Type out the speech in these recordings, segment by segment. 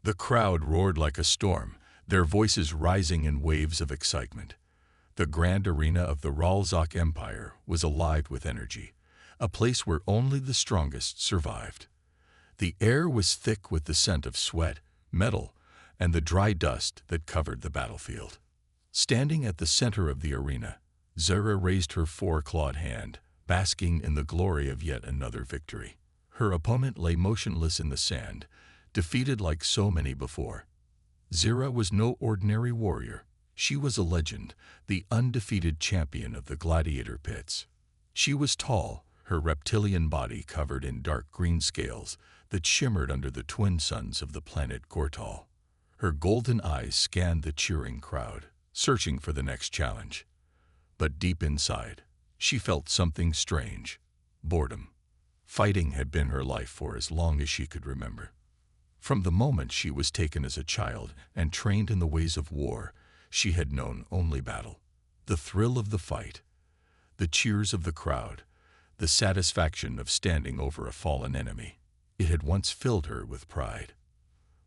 The crowd roared like a storm, their voices rising in waves of excitement. The grand arena of the Ralzak Empire was alive with energy, a place where only the strongest survived. The air was thick with the scent of sweat, metal, and the dry dust that covered the battlefield. Standing at the center of the arena, Zara raised her four-clawed hand, basking in the glory of yet another victory. Her opponent lay motionless in the sand, defeated like so many before. Zara was no ordinary warrior. She was a legend, the undefeated champion of the Gladiator pits. She was tall, her reptilian body covered in dark green scales that shimmered under the twin suns of the planet Gortal. Her golden eyes scanned the cheering crowd, searching for the next challenge. But deep inside, she felt something strange: boredom. Fighting had been her life for as long as she could remember. From the moment she was taken as a child and trained in the ways of war, she had known only battle. The thrill of the fight, the cheers of the crowd, the satisfaction of standing over a fallen enemy. It had once filled her with pride.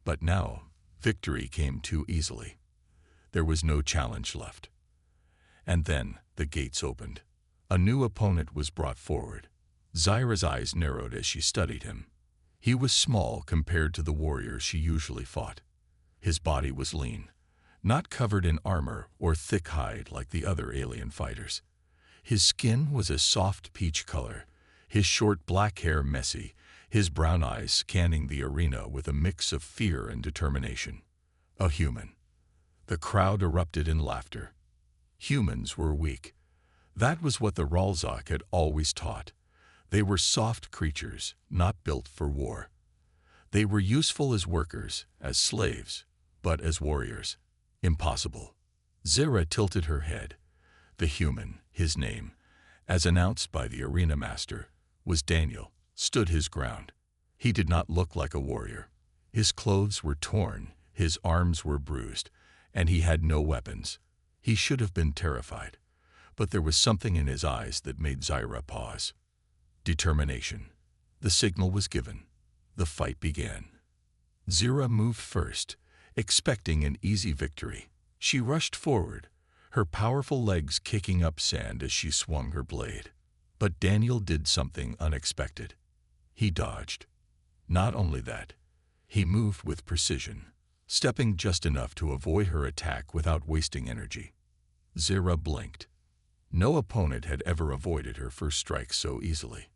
But now, victory came too easily. There was no challenge left. And then the gates opened. A new opponent was brought forward. Zara's eyes narrowed as she studied him. He was small compared to the warriors she usually fought. His body was lean, not covered in armor or thick hide like the other alien fighters. His skin was a soft peach color, his short black hair messy, his brown eyes scanning the arena with a mix of fear and determination. A human. The crowd erupted in laughter. Humans were weak. That was what the Ralzak had always taught. They were soft creatures, not built for war. They were useful as workers, as slaves, but as warriors, impossible. Zara tilted her head. The human, his name, as announced by the arena master, was Daniel, stood his ground. He did not look like a warrior. His clothes were torn, his arms were bruised, and he had no weapons. He should have been terrified, but there was something in his eyes that made Zara pause. Determination. The signal was given. The fight began. Zara moved first, expecting an easy victory. She rushed forward, her powerful legs kicking up sand as she swung her blade. But Daniel did something unexpected. He dodged. Not only that, he moved with precision, stepping just enough to avoid her attack without wasting energy. Zara blinked. No opponent had ever avoided her first strike so easily.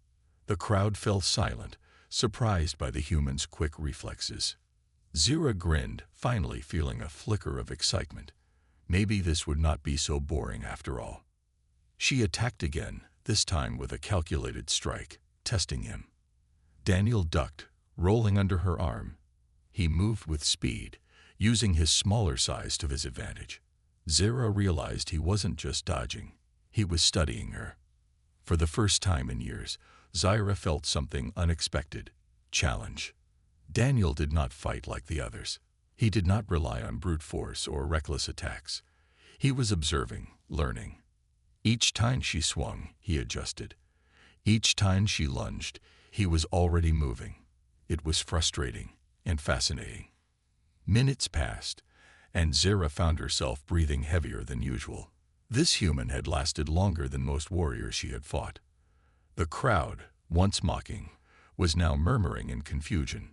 The crowd fell silent, surprised by the human's quick reflexes. Zara grinned, finally feeling a flicker of excitement. Maybe this would not be so boring after all. She attacked again, this time with a calculated strike, testing him. Daniel ducked, rolling under her arm. He moved with speed, using his smaller size to his advantage. Zara realized he wasn't just dodging. He was studying her. For the first time in years, Zara felt something unexpected: challenge. Daniel did not fight like the others. He did not rely on brute force or reckless attacks. He was observing, learning. Each time she swung, he adjusted. Each time she lunged, he was already moving. It was frustrating and fascinating. Minutes passed, and Zara found herself breathing heavier than usual. This human had lasted longer than most warriors she had fought. The crowd, once mocking, was now murmuring in confusion.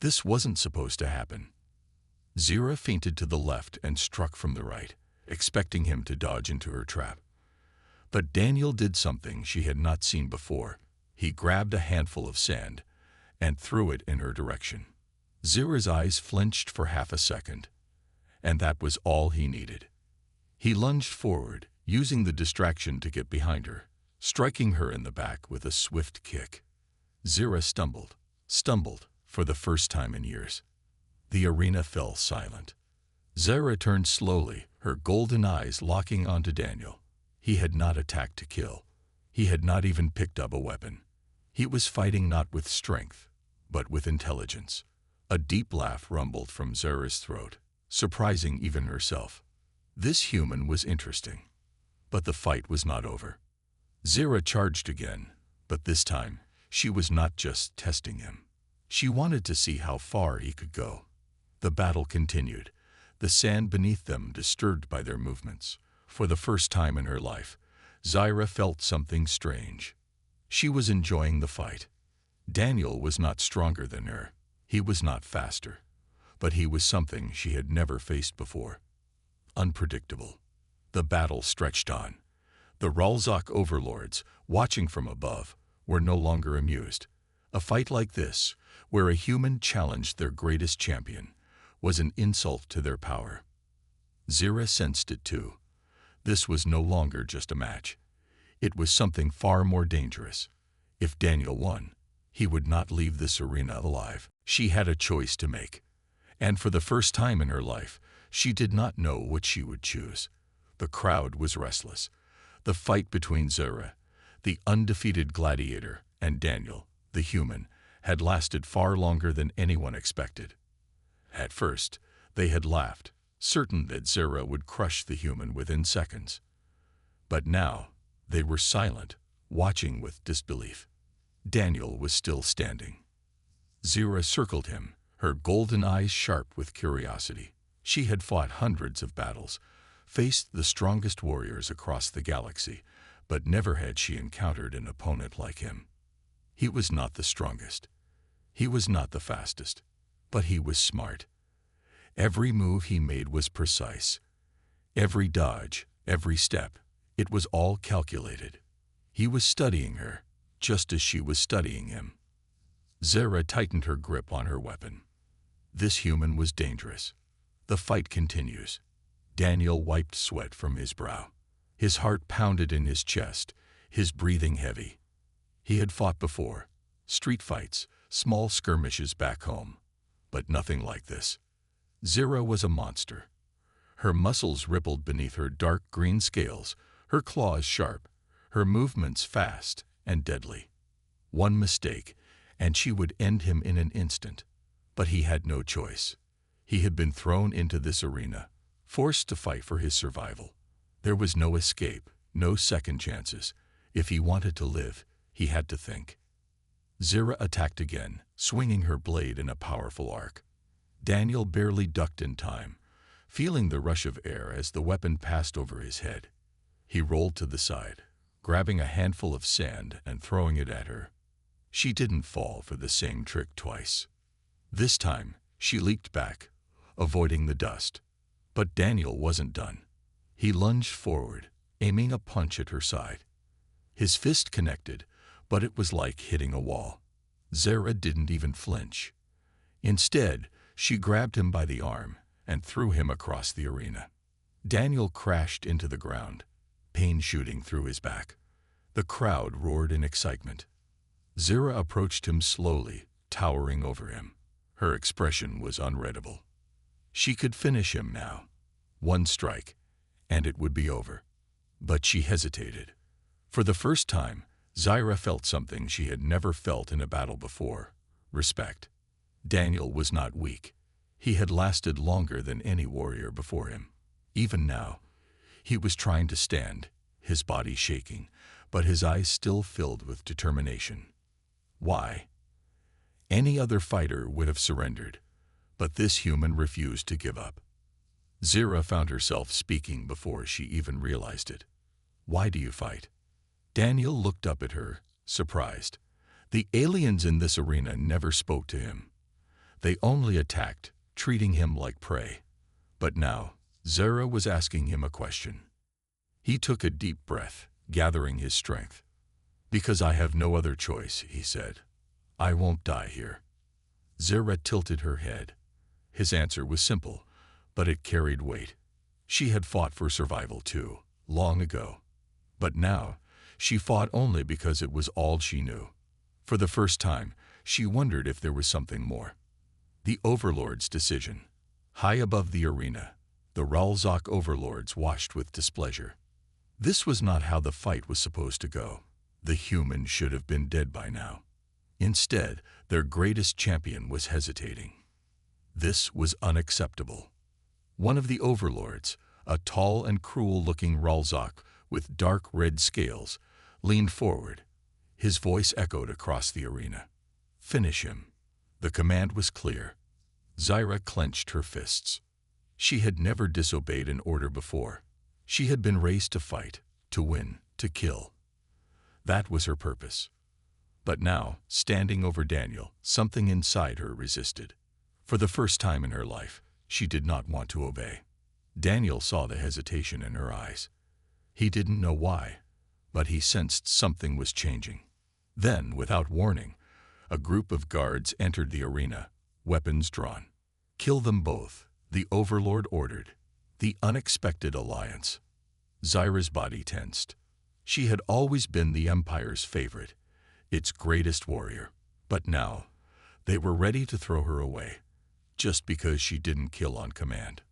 This wasn't supposed to happen. Zara feinted to the left and struck from the right, expecting him to dodge into her trap. But Daniel did something she had not seen before. He grabbed a handful of sand and threw it in her direction. Zara's eyes flinched for half a second, and that was all he needed. He lunged forward, using the distraction to get behind her, striking her in the back with a swift kick. Zara stumbled for the first time in years. The arena fell silent. Zara turned slowly, her golden eyes locking onto Daniel. He had not attacked to kill. He had not even picked up a weapon. He was fighting not with strength, but with intelligence. A deep laugh rumbled from Zara's throat, surprising even herself. This human was interesting. But the fight was not over. Zara charged again, but this time, she was not just testing him. She wanted to see how far he could go. The battle continued, the sand beneath them disturbed by their movements. For the first time in her life, Zyra felt something strange. She was enjoying the fight. Daniel was not stronger than her. He was not faster. But he was something she had never faced before. Unpredictable. The battle stretched on. The Ralzok overlords, watching from above, were no longer amused. A fight like this, where a human challenged their greatest champion, was an insult to their power. Zyra sensed it too. This was no longer just a match. It was something far more dangerous. If Daniel won, he would not leave this arena alive. She had a choice to make. And for the first time in her life, she did not know what she would choose. The crowd was restless. The fight between Zyra, the undefeated gladiator, and Daniel, the human, had lasted far longer than anyone expected. At first, they had laughed, certain that Zyra would crush the human within seconds. But now, they were silent, watching with disbelief. Daniel was still standing. Zyra circled him, her golden eyes sharp with curiosity. She had fought hundreds of battles, faced the strongest warriors across the galaxy, but never had she encountered an opponent like him. He was not the strongest. He was not the fastest. But he was smart. Every move he made was precise. Every dodge, every step, it was all calculated. He was studying her, just as she was studying him. Zyra tightened her grip on her weapon. This human was dangerous. The fight continues. Daniel wiped sweat from his brow. His heart pounded in his chest, his breathing heavy. He had fought before, street fights, small skirmishes back home, but nothing like this. Zyra was a monster. Her muscles rippled beneath her dark green scales, her claws sharp, her movements fast and deadly. One mistake, and she would end him in an instant. But he had no choice. He had been thrown into this arena, forced to fight for his survival. There was no escape, no second chances. If he wanted to live, he had to think. Zyra attacked again, swinging her blade in a powerful arc. Daniel barely ducked in time, feeling the rush of air as the weapon passed over his head. He rolled to the side, grabbing a handful of sand and throwing it at her. She didn't fall for the same trick twice. This time, she leaped back, avoiding the dust. But Daniel wasn't done. He lunged forward, aiming a punch at her side. His fist connected, but it was like hitting a wall. Zyra didn't even flinch. Instead, she grabbed him by the arm and threw him across the arena. Daniel crashed into the ground, pain shooting through his back. The crowd roared in excitement. Zyra approached him slowly, towering over him. Her expression was unreadable. She could finish him now. One strike, and it would be over. But she hesitated. For the first time, Zyra felt something she had never felt in a battle before: respect. Daniel was not weak. He had lasted longer than any warrior before him. Even now, he was trying to stand, his body shaking, but his eyes still filled with determination. Why? Any other fighter would have surrendered, but this human refused to give up. Zyra found herself speaking before she even realized it. "Why do you fight?" Daniel looked up at her, surprised. The aliens in this arena never spoke to him. They only attacked, treating him like prey. But now, Zyra was asking him a question. He took a deep breath, gathering his strength. "Because I have no other choice," he said. "I won't die here." Zyra tilted her head. His answer was simple, but it carried weight. She had fought for survival too, long ago. But now, she fought only because it was all she knew. For the first time, she wondered if there was something more. The Overlord's decision. High above the arena, the Ralzok overlords watched with displeasure. This was not how the fight was supposed to go. The human should have been dead by now. Instead, their greatest champion was hesitating. This was unacceptable. One of the overlords, a tall and cruel-looking Ralzok with dark red scales, leaned forward. His voice echoed across the arena. "Finish him." The command was clear. Zyra clenched her fists. She had never disobeyed an order before. She had been raised to fight, to win, to kill. That was her purpose. But now, standing over Daniel, something inside her resisted. For the first time in her life, she did not want to obey. Daniel saw the hesitation in her eyes. He didn't know why, but he sensed something was changing. Then, without warning, a group of guards entered the arena, weapons drawn. "Kill them both," the Overlord ordered. The unexpected alliance. Zyra's body tensed. She had always been the Empire's favorite, its greatest warrior. But now, they were ready to throw her away, just because she didn't kill on command.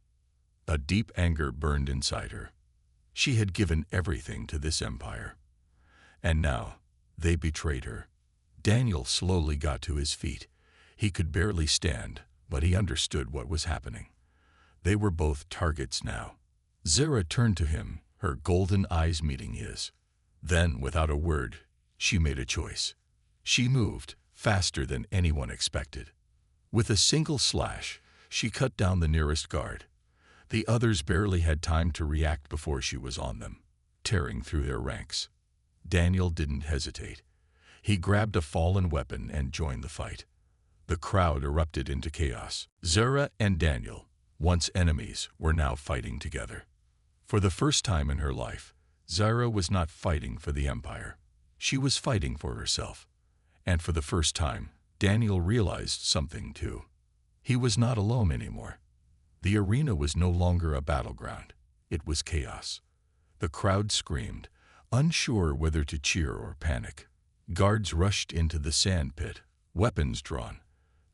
A deep anger burned inside her. She had given everything to this Empire. And now, they betrayed her. Daniel slowly got to his feet. He could barely stand, but he understood what was happening. They were both targets now. Zyra turned to him, her golden eyes meeting his. Then, without a word, she made a choice. She moved, faster than anyone expected. With a single slash, she cut down the nearest guard. The others barely had time to react before she was on them, tearing through their ranks. Daniel didn't hesitate. He grabbed a fallen weapon and joined the fight. The crowd erupted into chaos. Zyra and Daniel, once enemies, were now fighting together. For the first time in her life, Zyra was not fighting for the Empire. She was fighting for herself. And for the first time, Daniel realized something too. He was not alone anymore. The arena was no longer a battleground. It was chaos. The crowd screamed, unsure whether to cheer or panic. Guards rushed into the sand pit, weapons drawn,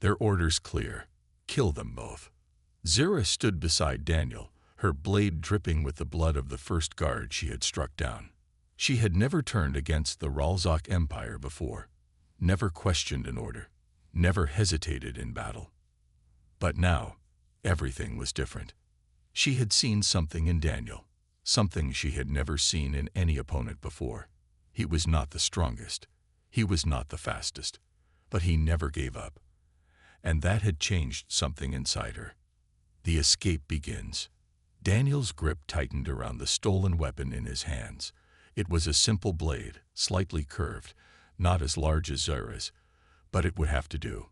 their orders clear: kill them both. Zyra stood beside Daniel, her blade dripping with the blood of the first guard she had struck down. She had never turned against the Ralzok Empire before, never questioned an order, never hesitated in battle. But now, everything was different. She had seen something in Daniel, something she had never seen in any opponent before. He was not the strongest, he was not the fastest, but he never gave up. And that had changed something inside her. The escape begins. Daniel's grip tightened around the stolen weapon in his hands. It was a simple blade, slightly curved, not as large as Zyra's, but it would have to do.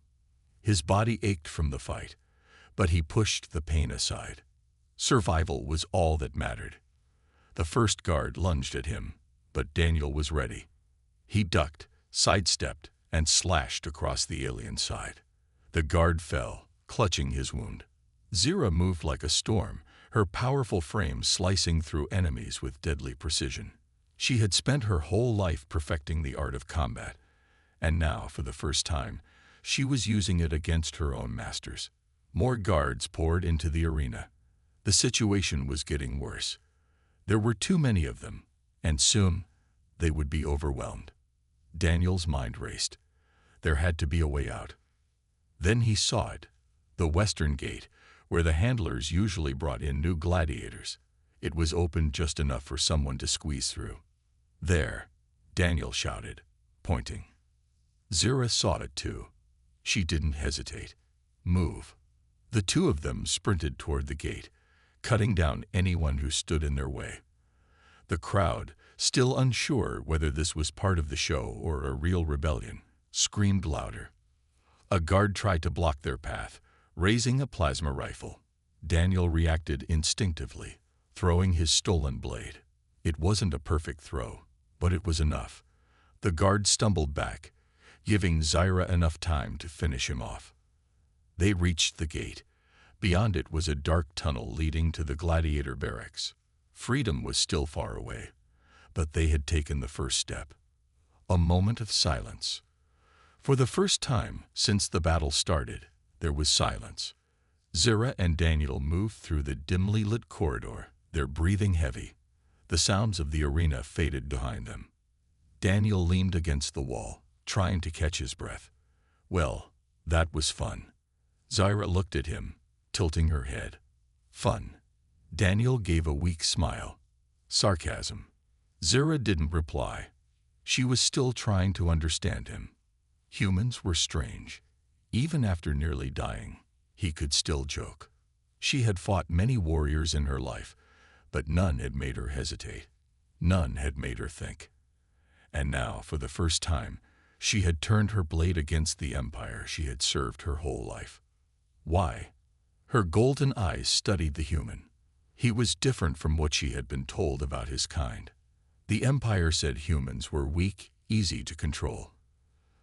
His body ached from the fight, but he pushed the pain aside. Survival was all that mattered. The first guard lunged at him, but Daniel was ready. He ducked, sidestepped, and slashed across the alien's side. The guard fell, clutching his wound. Zyra moved like a storm, her powerful frame slicing through enemies with deadly precision. She had spent her whole life perfecting the art of combat, and now, for the first time, she was using it against her own masters. More guards poured into the arena. The situation was getting worse. There were too many of them, and soon they would be overwhelmed. Daniel's mind raced. There had to be a way out. Then he saw it, the western gate, where the handlers usually brought in new gladiators. It was open just enough for someone to squeeze through. "There," Daniel shouted, pointing. Zyra saw it too. She didn't hesitate. "Move." The two of them sprinted toward the gate, cutting down anyone who stood in their way. The crowd, still unsure whether this was part of the show or a real rebellion, screamed louder. A guard tried to block their path, raising a plasma rifle. Daniel reacted instinctively, throwing his stolen blade. It wasn't a perfect throw, but it was enough. The guard stumbled back, giving Zyra enough time to finish him off. They reached the gate. Beyond it was a dark tunnel leading to the Gladiator barracks. Freedom was still far away, but they had taken the first step. A moment of silence. For the first time since the battle started, there was silence. Zyra and Daniel moved through the dimly lit corridor, their breathing heavy. The sounds of the arena faded behind them. Daniel leaned against the wall, trying to catch his breath. Well, that was fun. Zyra looked at him, tilting her head. Fun. Daniel gave a weak smile. Sarcasm. Zyra didn't reply. She was still trying to understand him. Humans were strange, even after nearly dying. He could still joke. She had fought many warriors in her life, but none had made her hesitate. None had made her think. And now, for the first time, she had turned her blade against the empire she had served her whole life. Why? Her golden eyes studied the human. He was different from what she had been told about his kind. The empire said humans were weak, easy to control.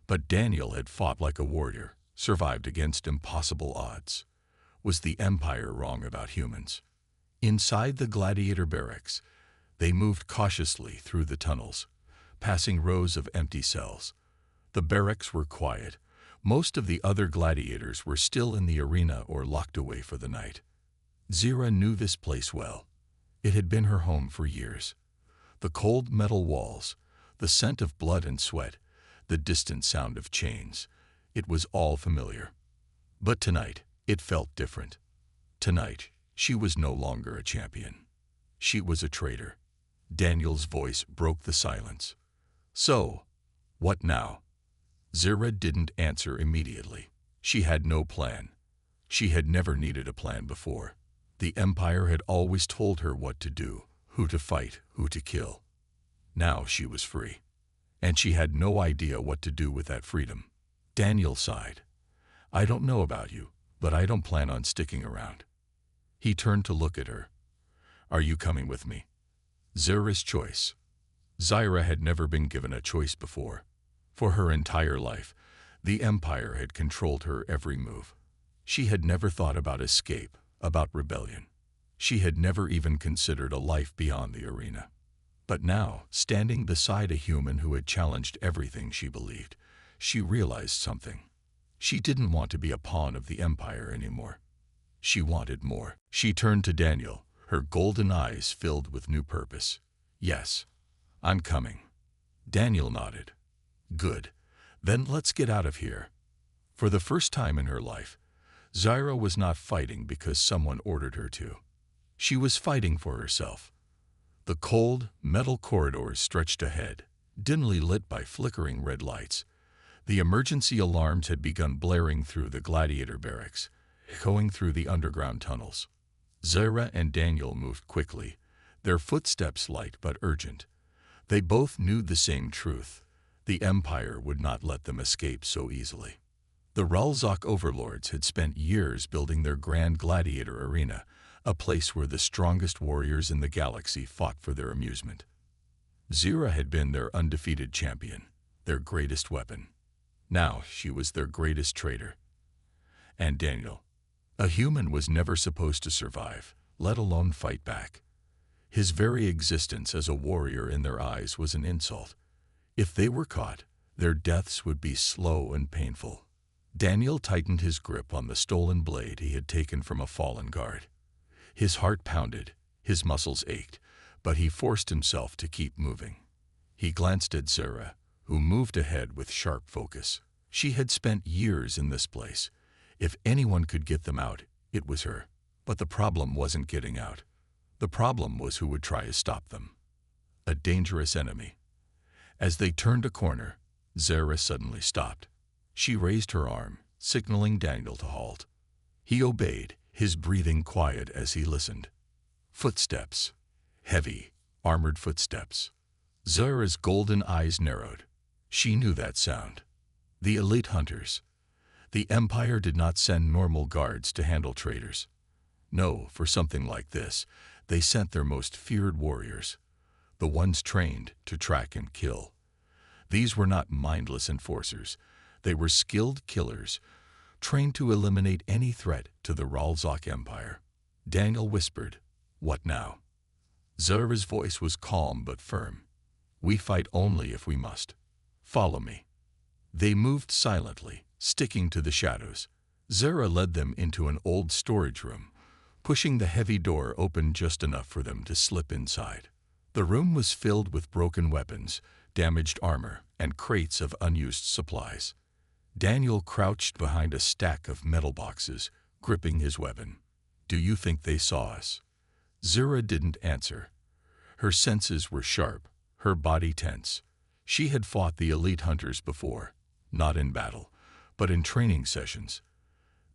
But Daniel had fought like a warrior, survived against impossible odds. Was the empire wrong about humans? Inside the Gladiator barracks, they moved cautiously through the tunnels, passing rows of empty cells. The barracks were quiet. Most of the other gladiators were still in the arena or locked away for the night. Zira knew this place well. It had been her home for years. The cold metal walls, the scent of blood and sweat, the distant sound of chains. It was all familiar. But tonight, it felt different. Tonight, she was no longer a champion. She was a traitor. Daniel's voice broke the silence. So, what now? Zira didn't answer immediately. She had no plan. She had never needed a plan before. The empire had always told her what to do, who to fight, who to kill. Now she was free. And she had no idea what to do with that freedom. Daniel sighed. I don't know about you, but I don't plan on sticking around. He turned to look at her. Are you coming with me? Zira's choice. Zira had never been given a choice before. For her entire life, the empire had controlled her every move. She had never thought about escape, about rebellion. She had never even considered a life beyond the arena. But now, standing beside a human who had challenged everything she believed, she realized something. She didn't want to be a pawn of the empire anymore. She wanted more. She turned to Daniel, her golden eyes filled with new purpose. Yes, I'm coming. Daniel nodded. Good. Then let's get out of here. For the first time in her life, Zira was not fighting because someone ordered her to. She was fighting for herself. The cold, metal corridors stretched ahead, dimly lit by flickering red lights. The emergency alarms had begun blaring through the gladiator barracks, echoing through the underground tunnels. Zira and Daniel moved quickly, their footsteps light but urgent. They both knew the same truth. The empire would not let them escape so easily. The Ralzok overlords had spent years building their grand gladiator arena, a place where the strongest warriors in the galaxy fought for their amusement. Zira had been their undefeated champion, their greatest weapon. Now she was their greatest traitor. And Daniel. A human was never supposed to survive, let alone fight back. His very existence as a warrior in their eyes was an insult. If they were caught, their deaths would be slow and painful. Daniel tightened his grip on the stolen blade he had taken from a fallen guard. His heart pounded, his muscles ached, but he forced himself to keep moving. He glanced at Zira, who moved ahead with sharp focus. She had spent years in this place. If anyone could get them out, it was her. But the problem wasn't getting out. The problem was who would try to stop them. A dangerous enemy. As they turned a corner, Zira suddenly stopped. She raised her arm, signaling Daniel to halt. He obeyed, his breathing quiet as he listened. Footsteps. Heavy, armored footsteps. Zira's golden eyes narrowed. She knew that sound. The elite hunters. The Empire did not send normal guards to handle traitors. No, for something like this, they sent their most feared warriors, the ones trained to track and kill. These were not mindless enforcers. They were skilled killers, trained to eliminate any threat to the Ralzok Empire. Daniel whispered, "What now?" Zira's voice was calm but firm. "We fight only if we must. Follow me." They moved silently, sticking to the shadows. Zira led them into an old storage room, pushing the heavy door open just enough for them to slip inside. The room was filled with broken weapons, damaged armor, and crates of unused supplies. Daniel crouched behind a stack of metal boxes, gripping his weapon. "Do you think they saw us?" Zira didn't answer. Her senses were sharp, her body tense. She had fought the elite hunters before, not in battle, but in training sessions.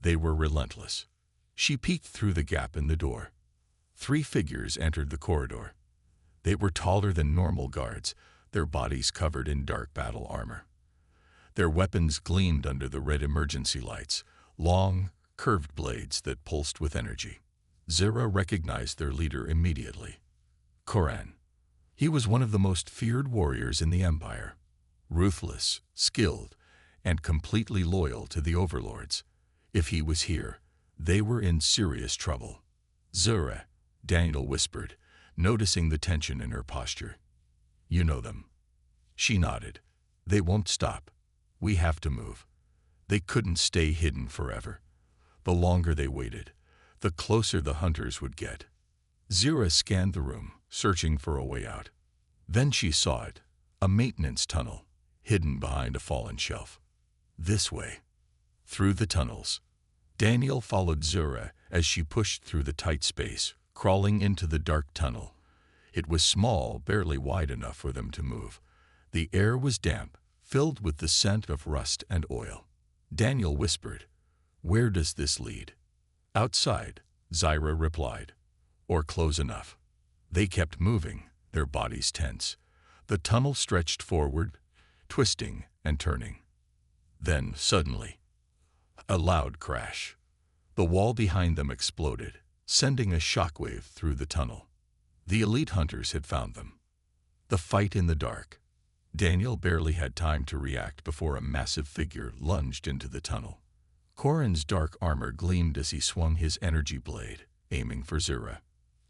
They were relentless. She peeked through the gap in the door. 3 figures entered the corridor. They were taller than normal guards, their bodies covered in dark battle armor. Their weapons gleamed under the red emergency lights, long, curved blades that pulsed with energy. Zira recognized their leader immediately. Koran. He was one of the most feared warriors in the Empire. Ruthless, skilled, and completely loyal to the overlords. If he was here, they were in serious trouble. Zira, Daniel whispered, noticing the tension in her posture. You know them. She nodded. They won't stop. We have to move. They couldn't stay hidden forever. The longer they waited, the closer the hunters would get. Zira scanned the room, searching for a way out. Then she saw it, a maintenance tunnel, hidden behind a fallen shelf. This way. Through the tunnels. Daniel followed Zira as she pushed through the tight space, crawling into the dark tunnel. It was small, barely wide enough for them to move. The air was damp, filled with the scent of rust and oil. Daniel whispered, "Where does this lead?" "Outside," Zira replied. "Or close enough." They kept moving, their bodies tense. The tunnel stretched forward, twisting and turning. Then, suddenly, a loud crash. The wall behind them exploded, sending a shockwave through the tunnel. The elite hunters had found them. The fight in the dark. Daniel barely had time to react before a massive figure lunged into the tunnel. Koran's dark armor gleamed as he swung his energy blade, aiming for Zira.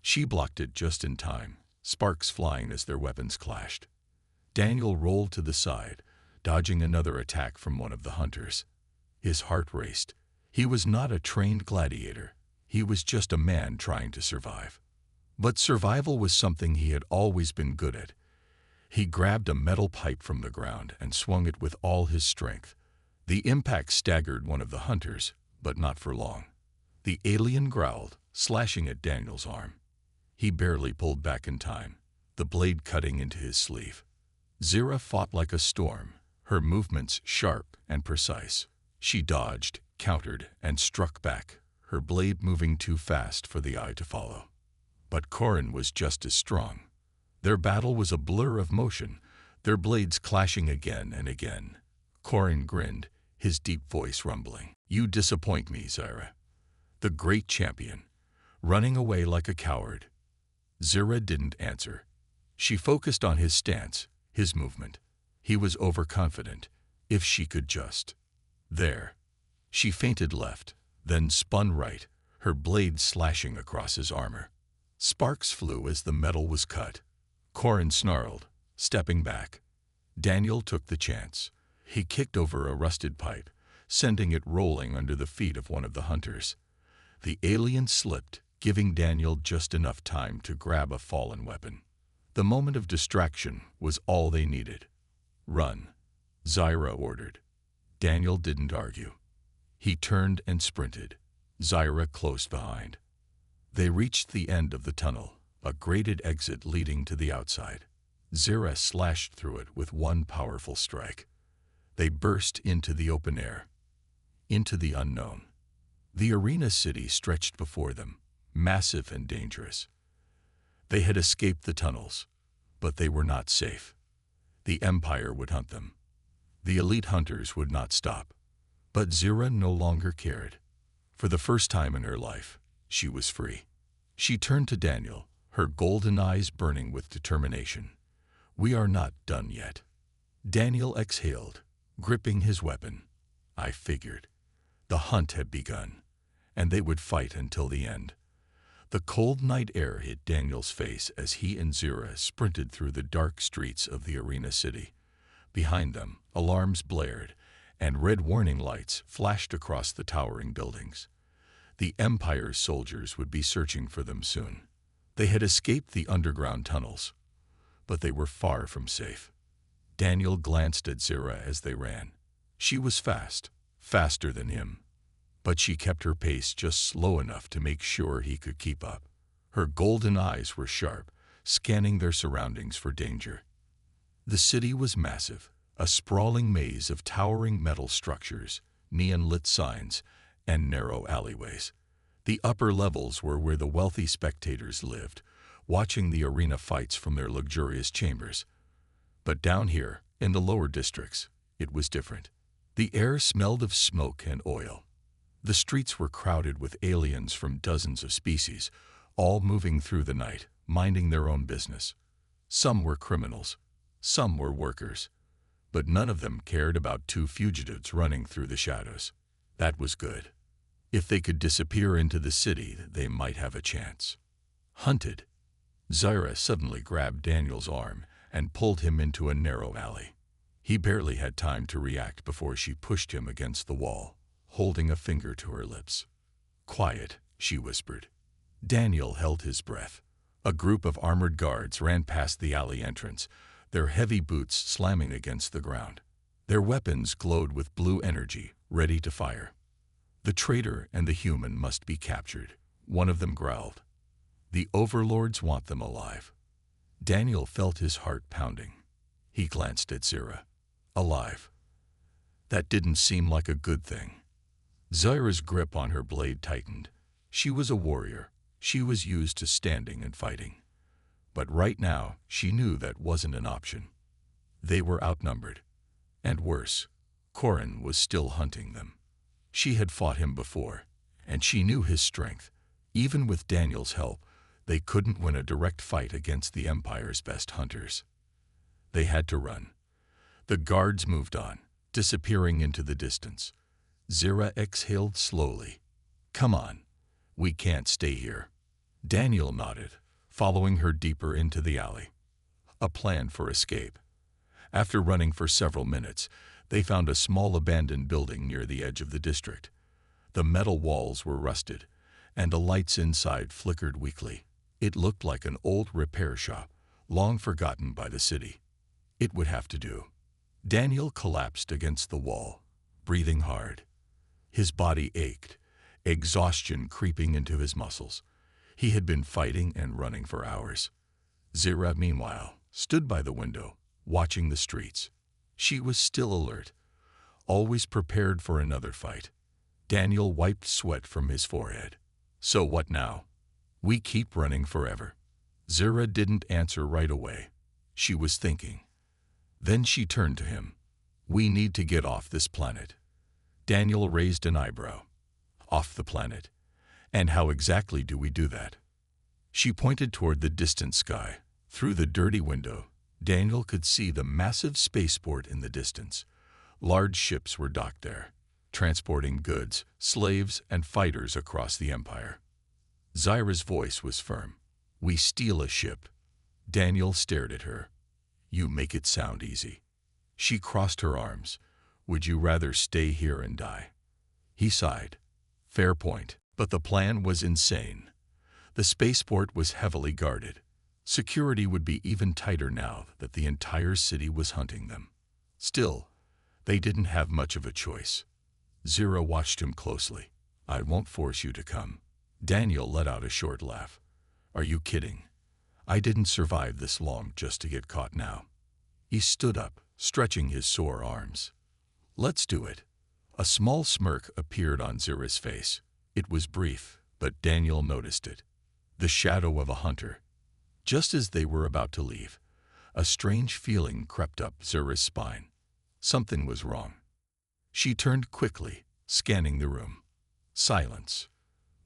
She blocked it just in time, sparks flying as their weapons clashed. Daniel rolled to the side, dodging another attack from one of the hunters. His heart raced. He was not a trained gladiator. He was just a man trying to survive. But survival was something he had always been good at. He grabbed a metal pipe from the ground and swung it with all his strength. The impact staggered one of the hunters, but not for long. The alien growled, slashing at Daniel's arm. He barely pulled back in time, the blade cutting into his sleeve. Zira fought like a storm, her movements sharp and precise. She dodged, countered, and struck back, her blade moving too fast for the eye to follow. But Koran was just as strong. Their battle was a blur of motion, their blades clashing again and again. Koran grinned, his deep voice rumbling. "You disappoint me, Zira." The great champion, running away like a coward. Zira didn't answer. She focused on his stance, his movement. He was overconfident, if she could just. There. She feinted left, then spun right, her blade slashing across his armor. Sparks flew as the metal was cut. Koran snarled, stepping back. Daniel took the chance. He kicked over a rusted pipe, sending it rolling under the feet of one of the hunters. The alien slipped, giving Daniel just enough time to grab a fallen weapon. The moment of distraction was all they needed. "Run," Zira ordered. Daniel didn't argue. He turned and sprinted, Zira close behind. They reached the end of the tunnel, a grated exit leading to the outside. Zira slashed through it with one powerful strike. They burst into the open air, into the unknown. The arena city stretched before them, massive and dangerous. They had escaped the tunnels, but they were not safe. The Empire would hunt them. The elite hunters would not stop. But Zira no longer cared. For the first time in her life, she was free. She turned to Daniel, her golden eyes burning with determination. "We are not done yet." Daniel exhaled, gripping his weapon. I figured. The hunt had begun, and they would fight until the end. The cold night air hit Daniel's face as he and Zira sprinted through the dark streets of the arena city. Behind them, alarms blared, and red warning lights flashed across the towering buildings. The Empire's soldiers would be searching for them soon. They had escaped the underground tunnels, but they were far from safe. Daniel glanced at Zira as they ran. She was fast, faster than him, but she kept her pace just slow enough to make sure he could keep up. Her golden eyes were sharp, scanning their surroundings for danger. The city was massive, a sprawling maze of towering metal structures, neon-lit signs, and narrow alleyways. The upper levels were where the wealthy spectators lived, watching the arena fights from their luxurious chambers. But down here, in the lower districts, it was different. The air smelled of smoke and oil. The streets were crowded with aliens from dozens of species, all moving through the night, minding their own business. Some were criminals, some were workers, but none of them cared about two fugitives running through the shadows. That was good. If they could disappear into the city, they might have a chance. Hunted. Zyra suddenly grabbed Daniel's arm and pulled him into a narrow alley. He barely had time to react before she pushed him against the wall, holding a finger to her lips. "Quiet," she whispered. Daniel held his breath. A group of armored guards ran past the alley entrance, their heavy boots slamming against the ground. Their weapons glowed with blue energy, ready to fire. "The traitor and the human must be captured," one of them growled. "The overlords want them alive." Daniel felt his heart pounding. He glanced at Zyra. Alive. That didn't seem like a good thing. Zyra's grip on her blade tightened. She was a warrior. She was used to standing and fighting. But right now, she knew that wasn't an option. They were outnumbered. And worse, Corin was still hunting them. She had fought him before, and she knew his strength. Even with Daniel's help, they couldn't win a direct fight against the Empire's best hunters. They had to run. The guards moved on, disappearing into the distance. Zyra exhaled slowly. "Come on. We can't stay here." Daniel nodded, following her deeper into the alley. A plan for escape. After running for several minutes, they found a small abandoned building near the edge of the district. The metal walls were rusted, and the lights inside flickered weakly. It looked like an old repair shop, long forgotten by the city. It would have to do. Daniel collapsed against the wall, breathing hard. His body ached, exhaustion creeping into his muscles. He had been fighting and running for hours. Zyra, meanwhile, stood by the window, watching the streets. She was still alert, always prepared for another fight. Daniel wiped sweat from his forehead. "So what now? We keep running forever." Zyra didn't answer right away. She was thinking. Then she turned to him. "We need to get off this planet." Daniel raised an eyebrow. "Off the planet? And how exactly do we do that?" She pointed toward the distant sky. Through the dirty window, Daniel could see the massive spaceport in the distance. Large ships were docked there, transporting goods, slaves, and fighters across the Empire. Zyra's voice was firm. "We steal a ship." Daniel stared at her. "You make it sound easy." She crossed her arms. "Would you rather stay here and die?" He sighed. "Fair point." But the plan was insane. The spaceport was heavily guarded. Security would be even tighter now that the entire city was hunting them. Still, they didn't have much of a choice. Zyra watched him closely. "I won't force you to come." Daniel let out a short laugh. "Are you kidding? I didn't survive this long just to get caught now." He stood up, stretching his sore arms. "Let's do it." A small smirk appeared on Zyra's face. It was brief, but Daniel noticed it. The shadow of a hunter. Just as they were about to leave, a strange feeling crept up Zyra's spine. Something was wrong. She turned quickly, scanning the room. Silence.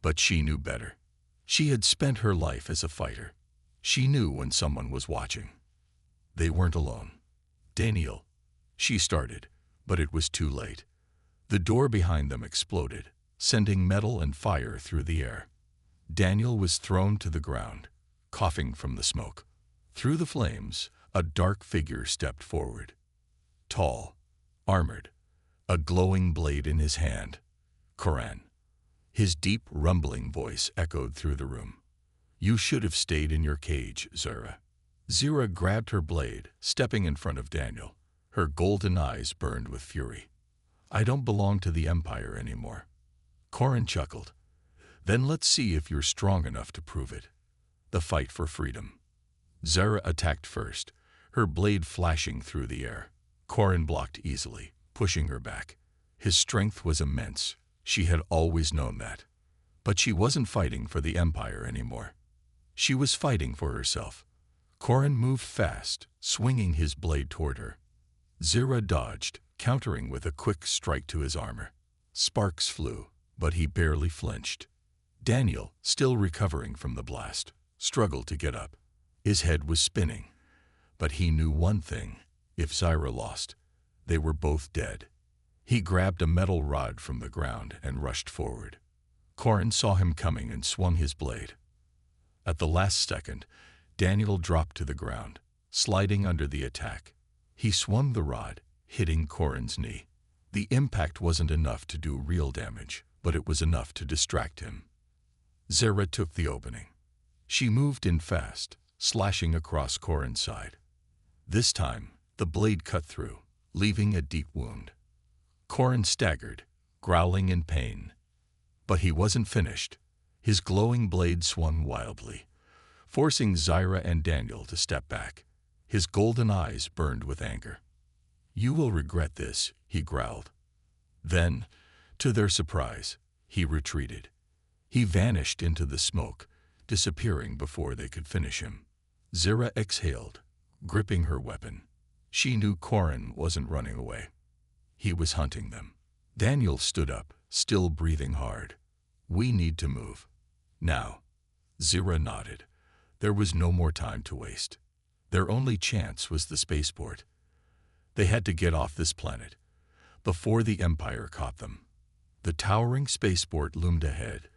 But she knew better. She had spent her life as a fighter. She knew when someone was watching. They weren't alone. "Daniel," she started, but it was too late. The door behind them exploded, sending metal and fire through the air. Daniel was thrown to the ground, coughing from the smoke. Through the flames, a dark figure stepped forward. Tall, armored, a glowing blade in his hand. Corin. His deep, rumbling voice echoed through the room. "You should have stayed in your cage, Zyra." Zyra grabbed her blade, stepping in front of Daniel. Her golden eyes burned with fury. "I don't belong to the Empire anymore." Corin chuckled. "Then let's see if you're strong enough to prove it." The fight for freedom. Zyra attacked first, her blade flashing through the air. Corin blocked easily, pushing her back. His strength was immense. She had always known that. But she wasn't fighting for the Empire anymore. She was fighting for herself. Corin moved fast, swinging his blade toward her. Zira dodged, countering with a quick strike to his armor. Sparks flew, but he barely flinched. Daniel, still recovering from the blast, struggled to get up. His head was spinning. But he knew one thing: if Zira lost, they were both dead. He grabbed a metal rod from the ground and rushed forward. Corin saw him coming and swung his blade. At the last second, Daniel dropped to the ground, sliding under the attack. He swung the rod, hitting Corin's knee. The impact wasn't enough to do real damage, but it was enough to distract him. Zira took the opening. She moved in fast, slashing across Corin's side. This time, the blade cut through, leaving a deep wound. Corin staggered, growling in pain. But he wasn't finished. His glowing blade swung wildly, forcing Zira and Daniel to step back. His golden eyes burned with anger. "You will regret this," he growled. Then, to their surprise, he retreated. He vanished into the smoke, disappearing before they could finish him. Zira exhaled, gripping her weapon. She knew Corin wasn't running away. He was hunting them. Daniel stood up, still breathing hard. "We need to move. Now." Zira nodded. There was no more time to waste. Their only chance was the spaceport. They had to get off this planet before the Empire caught them. The towering spaceport loomed ahead,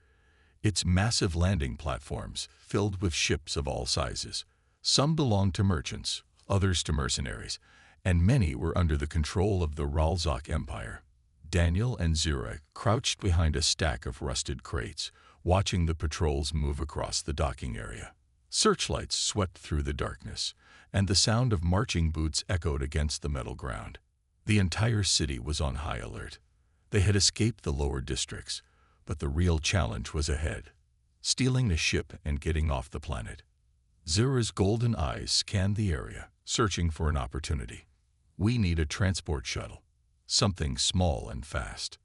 its massive landing platforms filled with ships of all sizes. Some belonged to merchants, others to mercenaries, and many were under the control of the Ralzok Empire. Daniel and Zira crouched behind a stack of rusted crates, watching the patrols move across the docking area. Searchlights swept through the darkness, and the sound of marching boots echoed against the metal ground. The entire city was on high alert. They had escaped the lower districts, but the real challenge was ahead: stealing a ship and getting off the planet. Zira's golden eyes scanned the area, searching for an opportunity. "We need a transport shuttle, something small and fast."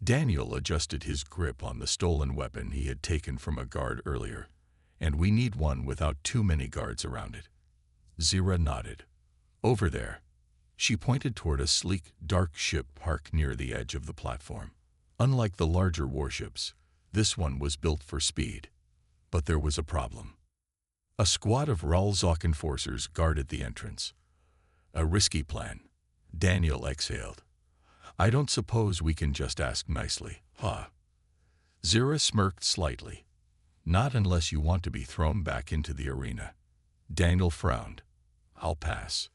Daniel adjusted his grip on the stolen weapon he had taken from a guard earlier. "And we need one without too many guards around it." Zira nodded. "Over there." She pointed toward a sleek, dark ship parked near the edge of the platform. Unlike the larger warships, this one was built for speed. But there was a problem. A squad of Ralzok enforcers guarded the entrance. A risky plan. Daniel exhaled. "I don't suppose we can just ask nicely, huh?" Zira smirked slightly. "Not unless you want to be thrown back into the arena." Daniel frowned. "I'll pass."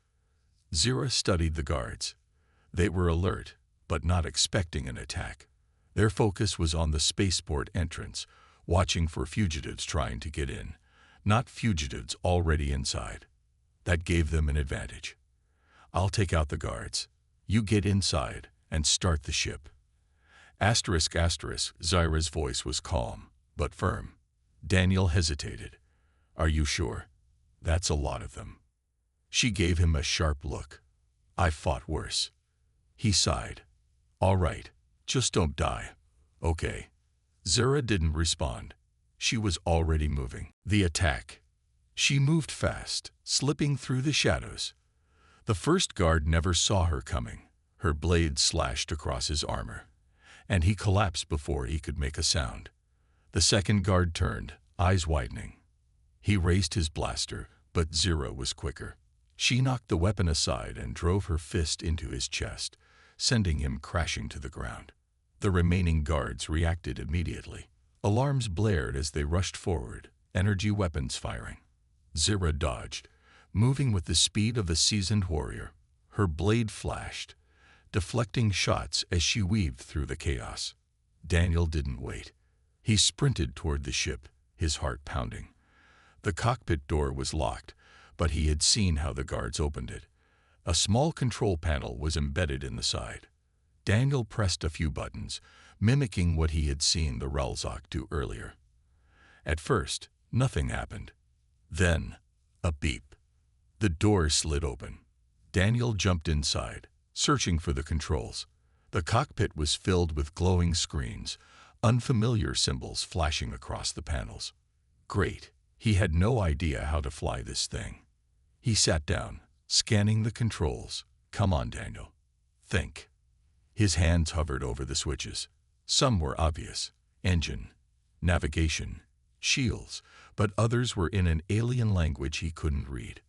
Zira studied the guards. They were alert, but not expecting an attack. Their focus was on the spaceport entrance, watching for fugitives trying to get in, not fugitives already inside. That gave them an advantage. "I'll take out the guards. You get inside and start the ship." Asterisk, asterisk, Zira's voice was calm, but firm. Daniel hesitated. "Are you sure? That's a lot of them." She gave him a sharp look. "I've fought worse." He sighed. "All right, just don't die, okay?" Zira didn't respond. She was already moving. The attack. She moved fast, slipping through the shadows. The first guard never saw her coming. Her blade slashed across his armor, and he collapsed before he could make a sound. The second guard turned, eyes widening. He raised his blaster, but Zira was quicker. She knocked the weapon aside and drove her fist into his chest, sending him crashing to the ground. The remaining guards reacted immediately. Alarms blared as they rushed forward, energy weapons firing. Zira dodged, moving with the speed of a seasoned warrior. Her blade flashed, deflecting shots as she weaved through the chaos. Daniel didn't wait. He sprinted toward the ship, his heart pounding. The cockpit door was locked, but he had seen how the guards opened it. A small control panel was embedded in the side. Daniel pressed a few buttons, mimicking what he had seen the Ralzok do earlier. At first, nothing happened. Then, a beep. The door slid open. Daniel jumped inside, searching for the controls. The cockpit was filled with glowing screens, unfamiliar symbols flashing across the panels. Great. He had no idea how to fly this thing. He sat down, scanning the controls. Come on, Daniel. Think. His hands hovered over the switches. Some were obvious. Engine, navigation, shields, but others were in an alien language he couldn't read.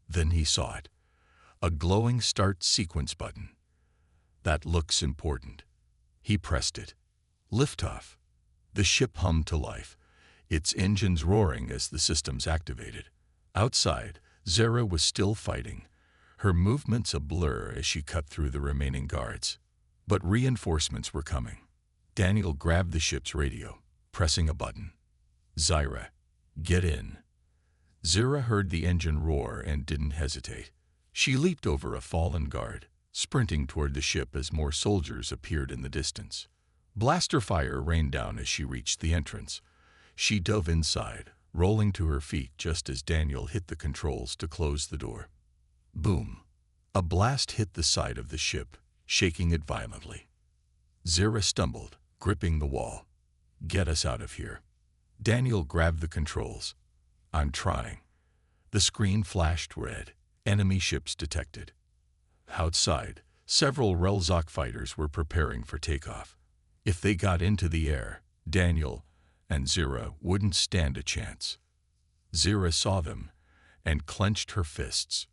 Then he saw it. A glowing start sequence button. That looks important. He pressed it. Liftoff. The ship hummed to life, its engines roaring as the systems activated. Outside, Zara was still fighting, her movements a blur as she cut through the remaining guards. But reinforcements were coming. Daniel grabbed the ship's radio, pressing a button. Zyra, get in. Zara heard the engine roar and didn't hesitate. She leaped over a fallen guard, sprinting toward the ship as more soldiers appeared in the distance. Blaster fire rained down as she reached the entrance. She dove inside, rolling to her feet just as Daniel hit the controls to close the door. Boom! A blast hit the side of the ship, shaking it violently. Zara stumbled, gripping the wall. Get us out of here. Daniel grabbed the controls. I'm trying. The screen flashed red. Enemy ships detected. Outside, several Relzok fighters were preparing for takeoff. If they got into the air, Daniel and Zara wouldn't stand a chance. Zara saw them and clenched her fists.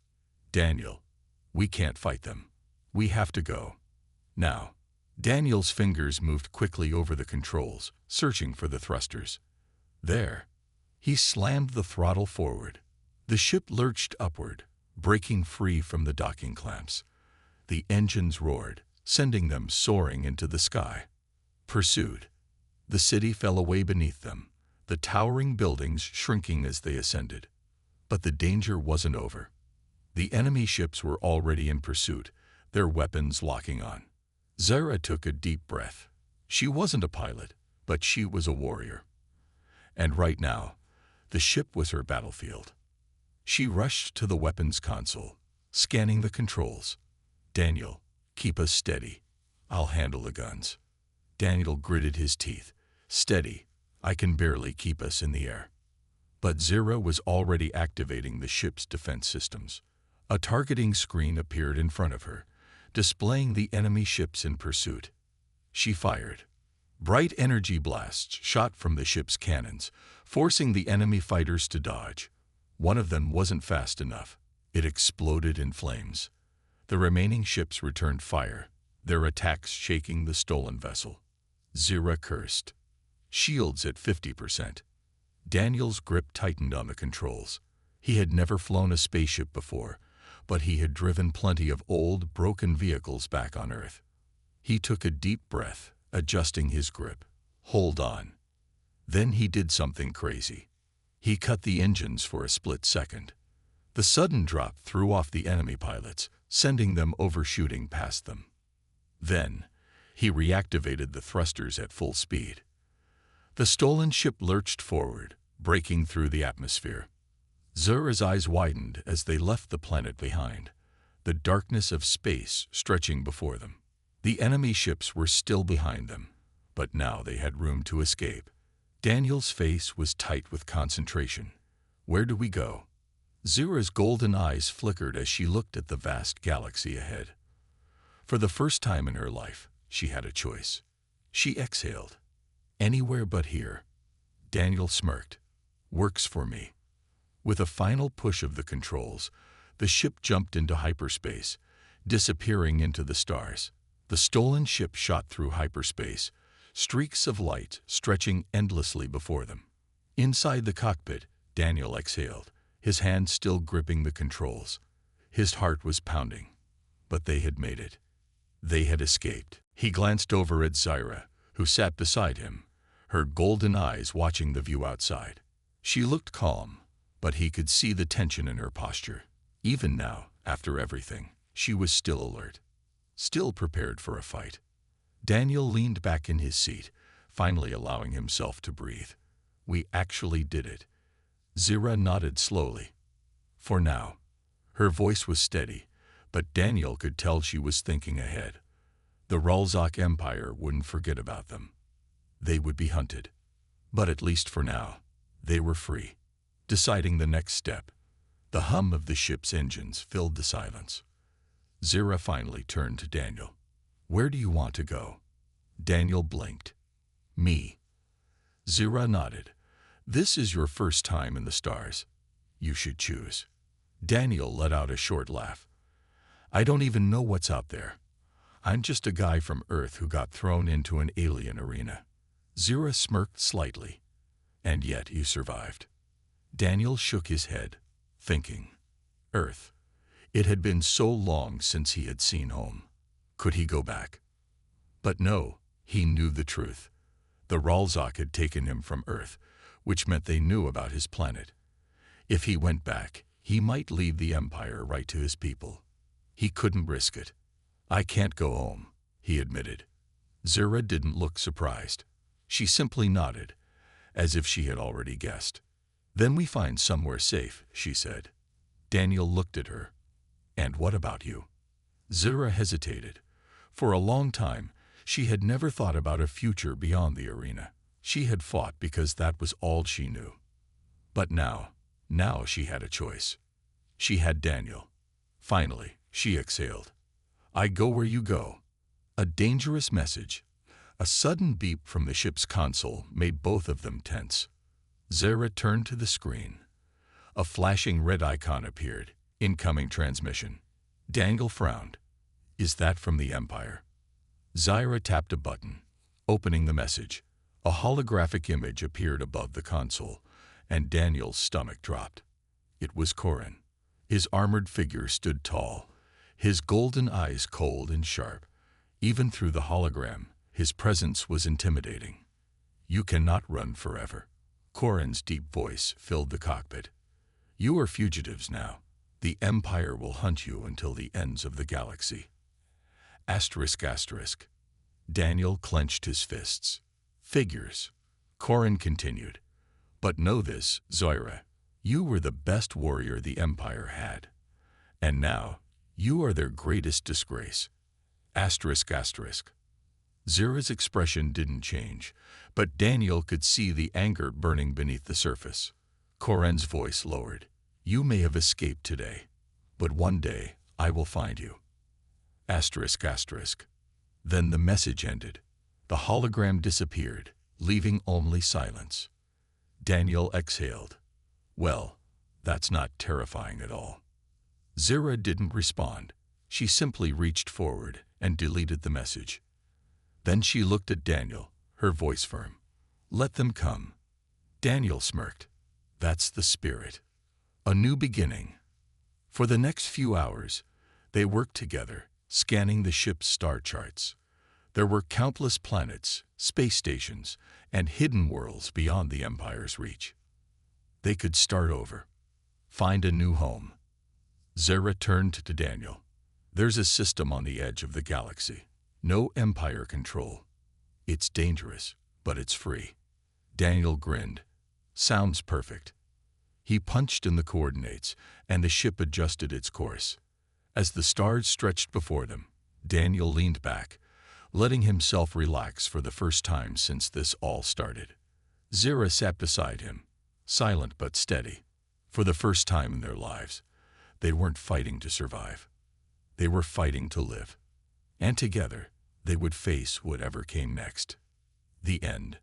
Daniel, we can't fight them. We have to go. Now. Daniel's fingers moved quickly over the controls, searching for the thrusters. There. He slammed the throttle forward. The ship lurched upward, breaking free from the docking clamps. The engines roared, sending them soaring into the sky. Pursued. The city fell away beneath them, the towering buildings shrinking as they ascended. But the danger wasn't over. The enemy ships were already in pursuit, their weapons locking on. Zara took a deep breath. She wasn't a pilot, but she was a warrior. And right now, the ship was her battlefield. She rushed to the weapons console, scanning the controls. Daniel, keep us steady. I'll handle the guns. Daniel gritted his teeth. Steady. I can barely keep us in the air. But Zara was already activating the ship's defense systems. A targeting screen appeared in front of her, displaying the enemy ships in pursuit. She fired. Bright energy blasts shot from the ship's cannons, forcing the enemy fighters to dodge. One of them wasn't fast enough. It exploded in flames. The remaining ships returned fire, their attacks shaking the stolen vessel. Zara cursed. Shields at 50%. Daniel's grip tightened on the controls. He had never flown a spaceship before, but he had driven plenty of old, broken vehicles back on Earth. He took a deep breath, adjusting his grip. Hold on. Then he did something crazy. He cut the engines for a split second. The sudden drop threw off the enemy pilots, sending them overshooting past them. Then, he reactivated the thrusters at full speed. The stolen ship lurched forward, breaking through the atmosphere. Zara's eyes widened as they left the planet behind, the darkness of space stretching before them. The enemy ships were still behind them, but now they had room to escape. Daniel's face was tight with concentration. Where do we go? Zara's golden eyes flickered as she looked at the vast galaxy ahead. For the first time in her life, she had a choice. She exhaled. Anywhere but here. Daniel smirked. Works for me. With a final push of the controls, the ship jumped into hyperspace, disappearing into the stars. The stolen ship shot through hyperspace, streaks of light stretching endlessly before them. Inside the cockpit, Daniel exhaled, his hand still gripping the controls. His heart was pounding. But they had made it. They had escaped. He glanced over at Zyra, who sat beside him, her golden eyes watching the view outside. She looked calm, but he could see the tension in her posture. Even now, after everything, she was still alert, still prepared for a fight. Daniel leaned back in his seat, finally allowing himself to breathe. We actually did it. Zira nodded slowly. For now. Her voice was steady, but Daniel could tell she was thinking ahead. The Ralzok Empire wouldn't forget about them. They would be hunted. But at least for now, they were free. Deciding the next step, the hum of the ship's engines filled the silence. Zira finally turned to Daniel. "Where do you want to go?" Daniel blinked. "Me." Zira nodded. "This is your first time in the stars. You should choose." Daniel let out a short laugh. "I don't even know what's out there. I'm just a guy from Earth who got thrown into an alien arena." Zira smirked slightly. "And yet you survived." Daniel shook his head, thinking. Earth. It had been so long since he had seen home. Could he go back? But no, he knew the truth. The Ralzok had taken him from Earth, which meant they knew about his planet. If he went back, he might leave the Empire right to his people. He couldn't risk it. "I can't go home," he admitted. Zira didn't look surprised. She simply nodded, as if she had already guessed. "Then we find somewhere safe," she said. Daniel looked at her. "And what about you?" Zira hesitated. For a long time, she had never thought about a future beyond the arena. She had fought because that was all she knew. But now she had a choice. She had Daniel. Finally, she exhaled. "I go where you go." A dangerous message. A sudden beep from the ship's console made both of them tense. Zira turned to the screen. A flashing red icon appeared. Incoming transmission. Daniel frowned. "Is that from the Empire?" Zira tapped a button, opening the message. A holographic image appeared above the console, and Daniel's stomach dropped. It was Corin. His armored figure stood tall, his golden eyes cold and sharp. Even through the hologram, his presence was intimidating. "You cannot run forever." Corin's deep voice filled the cockpit. "You are fugitives now. The Empire will hunt you until the ends of the galaxy." Asterisk asterisk. Daniel clenched his fists. "Figures." Corin continued. "But know this, Zira. You were the best warrior the Empire had. And now, you are their greatest disgrace." Asterisk asterisk. Zira's expression didn't change, but Daniel could see the anger burning beneath the surface. Corin's voice lowered. "You may have escaped today, but one day I will find you." Asterisk asterisk. Then the message ended. The hologram disappeared, leaving only silence. Daniel exhaled. "Well, that's not terrifying at all." Zira didn't respond. She simply reached forward and deleted the message. Then she looked at Daniel, her voice firm. "Let them come." Daniel smirked. "That's the spirit." A new beginning. For the next few hours, they worked together, scanning the ship's star charts. There were countless planets, space stations, and hidden worlds beyond the Empire's reach. They could start over, find a new home. Zira turned to Daniel. "There's a system on the edge of the galaxy. No Empire control. It's dangerous, but it's free." Daniel grinned. "Sounds perfect." He punched in the coordinates, and the ship adjusted its course. As the stars stretched before them, Daniel leaned back, letting himself relax for the first time since this all started. Zira sat beside him, silent but steady. For the first time in their lives, they weren't fighting to survive. They were fighting to live. And together, they would face whatever came next. The end.